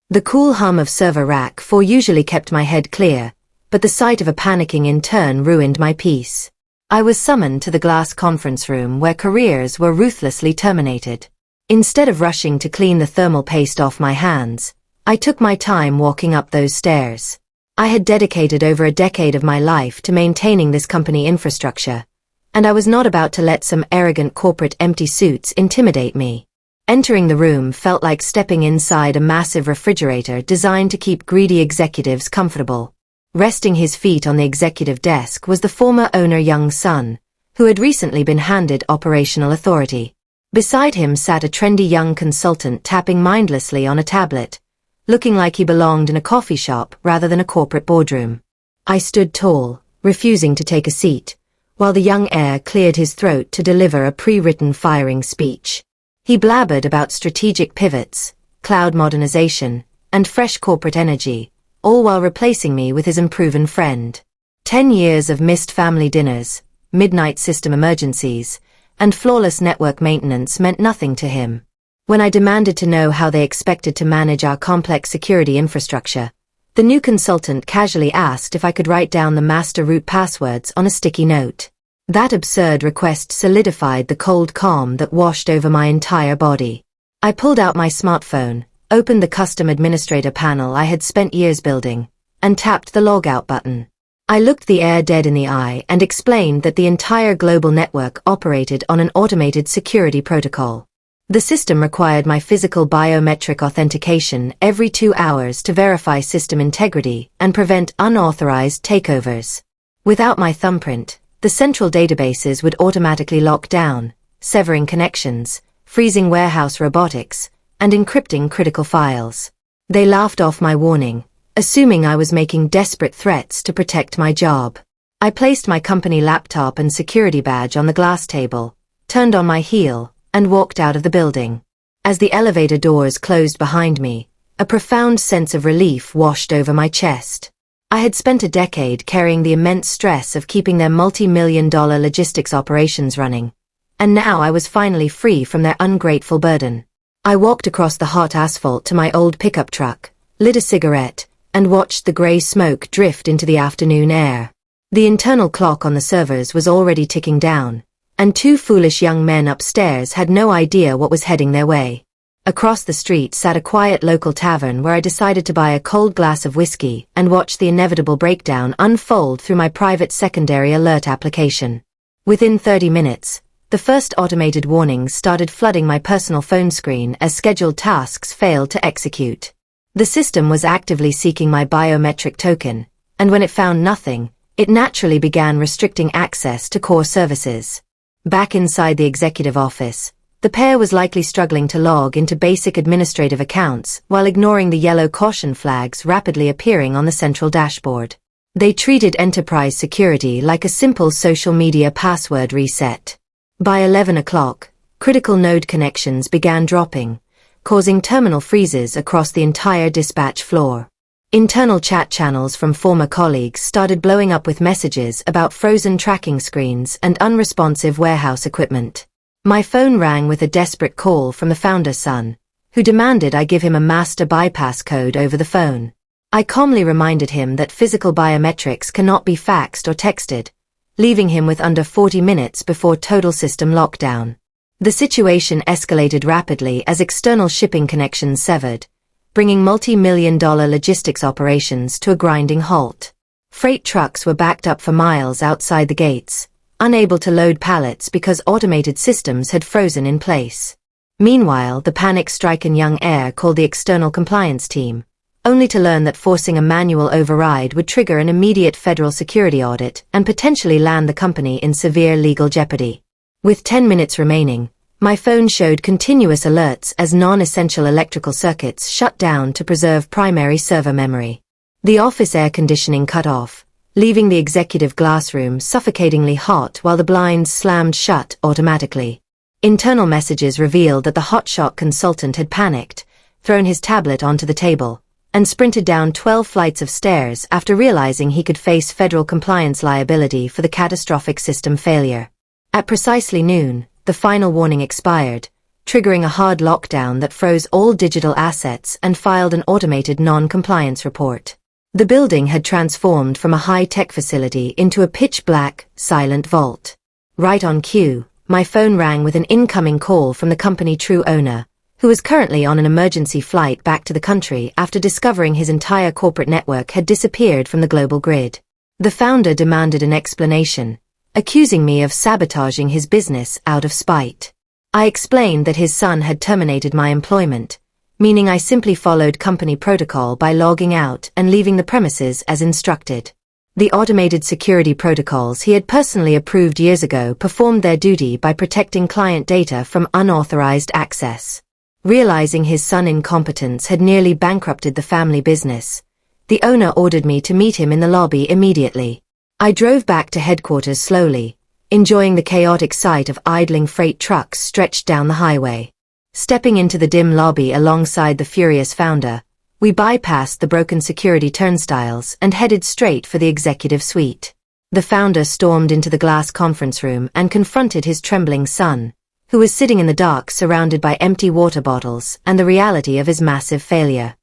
The cool hum of server rack 4 usually kept my head clear, but the sight of a panicking intern ruined my peace. I was summoned to the glass conference room where careers were ruthlessly terminated. Instead of rushing to clean the thermal paste off my hands, I took my time walking up those stairs. I had dedicated over a decade of my life to maintaining this company infrastructure, and I was not about to let some arrogant corporate empty suits intimidate me. Entering the room felt like stepping inside a massive refrigerator designed to keep greedy executives comfortable. Resting his feet on the executive desk was the former owner Young's son, who had recently been handed operational authority. Beside him sat a trendy young consultant tapping mindlessly on a tablet, looking like he belonged in a coffee shop rather than a corporate boardroom. I stood tall, refusing to take a seat, while the young heir cleared his throat to deliver a pre-written firing speech. He blabbered about strategic pivots, cloud modernization, and fresh corporate energy, all while replacing me with his unproven friend. 10 years of missed family dinners, midnight system emergencies, and flawless network maintenance meant nothing to him. When I demanded to know how they expected to manage our complex security infrastructure, the new consultant casually asked if I could write down the master root passwords on a sticky note. That absurd request solidified the cold calm that washed over my entire body. I pulled out my smartphone, opened the custom administrator panel I had spent years building, and tapped the logout button. I looked the heir dead in the eye and explained that the entire global network operated on an automated security protocol. The system required my physical biometric authentication every 2 hours to verify system integrity and prevent unauthorized takeovers. Without my thumbprint, the central databases would automatically lock down, severing connections, freezing warehouse robotics, and encrypting critical files. They laughed off my warning, assuming I was making desperate threats to protect my job. I placed my company laptop and security badge on the glass table, turned on my heel, and walked out of the building. As the elevator doors closed behind me, a profound sense of relief washed over my chest. I had spent a decade carrying the immense stress of keeping their multi-million-dollar logistics operations running, and now I was finally free from their ungrateful burden. I walked across the hot asphalt to my old pickup truck, lit a cigarette, and watched the gray smoke drift into the afternoon air. The internal clock on the servers was already ticking down, and 2 foolish young men upstairs had no idea what was heading their way. Across the street sat a quiet local tavern where I decided to buy a cold glass of whiskey and watch the inevitable breakdown unfold through my private secondary alert application. Within 30 minutes, the first automated warnings started flooding my personal phone screen as scheduled tasks failed to execute. The system was actively seeking my biometric token, and when it found nothing, it naturally began restricting access to core services. Back inside the executive office, the pair was likely struggling to log into basic administrative accounts while ignoring the yellow caution flags rapidly appearing on the central dashboard. They treated enterprise security like a simple social media password reset. By 11 o'clock, critical node connections began dropping, causing terminal freezes across the entire dispatch floor. Internal chat channels from former colleagues started blowing up with messages about frozen tracking screens and unresponsive warehouse equipment. My phone rang with a desperate call from the founder's son, who demanded I give him a master bypass code over the phone. I calmly reminded him that physical biometrics cannot be faxed or texted, leaving him with under 40 minutes before total system lockdown. The situation escalated rapidly as external shipping connections severed, bringing multi-million-dollar logistics operations to a grinding halt. Freight trucks were backed up for miles outside the gates, unable to load pallets because automated systems had frozen in place. Meanwhile, the panic-stricken young heir called the external compliance team, only to learn that forcing a manual override would trigger an immediate federal security audit and potentially land the company in severe legal jeopardy. With 10 minutes remaining, my phone showed continuous alerts as non-essential electrical circuits shut down to preserve primary server memory. The office air conditioning cut off, leaving the executive glass room suffocatingly hot while the blinds slammed shut automatically. Internal messages revealed that the hotshot consultant had panicked, thrown his tablet onto the table, and sprinted down 12 flights of stairs after realizing he could face federal compliance liability for the catastrophic system failure. At precisely noon, the final warning expired, triggering a hard lockdown that froze all digital assets and filed an automated non-compliance report. The building had transformed from a high-tech facility into a pitch-black, silent vault. Right on cue, my phone rang with an incoming call from the company true owner, who was currently on an emergency flight back to the country after discovering his entire corporate network had disappeared from the global grid. The founder demanded an explanation, accusing me of sabotaging his business out of spite. I explained that his son had terminated my employment, meaning I simply followed company protocol by logging out and leaving the premises as instructed. The automated security protocols he had personally approved years ago performed their duty by protecting client data from unauthorized access. Realizing his son's incompetence had nearly bankrupted the family business, the owner ordered me to meet him in the lobby immediately. I drove back to headquarters slowly, enjoying the chaotic sight of idling freight trucks stretched down the highway. Stepping into the dim lobby alongside the furious founder, we bypassed the broken security turnstiles and headed straight for the executive suite. The founder stormed into the glass conference room and confronted his trembling son, who was sitting in the dark surrounded by empty water bottles and the reality of his massive failure.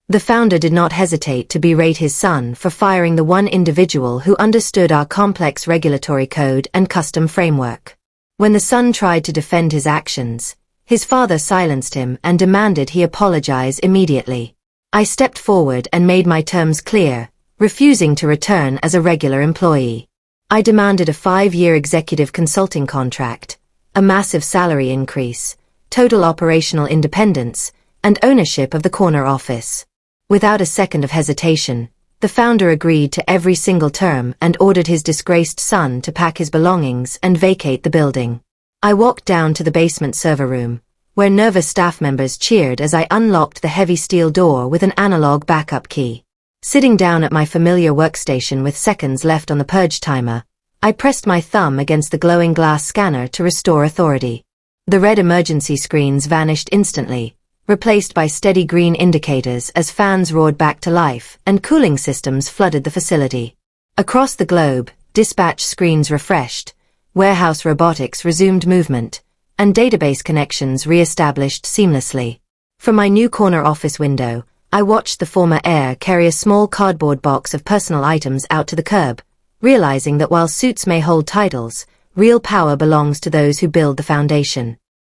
The founder did not hesitate to berate his son for firing the one individual who understood our complex regulatory code and custom framework. When the son tried to defend his actions, his father silenced him and demanded he apologize immediately. I stepped forward and made my terms clear, refusing to return as a regular employee. I demanded a 5-year executive consulting contract, a massive salary increase, total operational independence, and ownership of the corner office. Without a second of hesitation, the founder agreed to every single term and ordered his disgraced son to pack his belongings and vacate the building. I walked down to the basement server room, where nervous staff members cheered as I unlocked the heavy steel door with an analog backup key. Sitting down at my familiar workstation with seconds left on the purge timer, I pressed my thumb against the glowing glass scanner to restore authority. The red emergency screens vanished instantly, replaced by steady green indicators as fans roared back to life and cooling systems flooded the facility. Across the globe, dispatch screens refreshed, warehouse robotics resumed movement, and database connections re-established seamlessly. From my new corner office window, I watched the former heir carry a small cardboard box of personal items out to the curb, realizing that while suits may hold titles, real power belongs to those who build the foundation.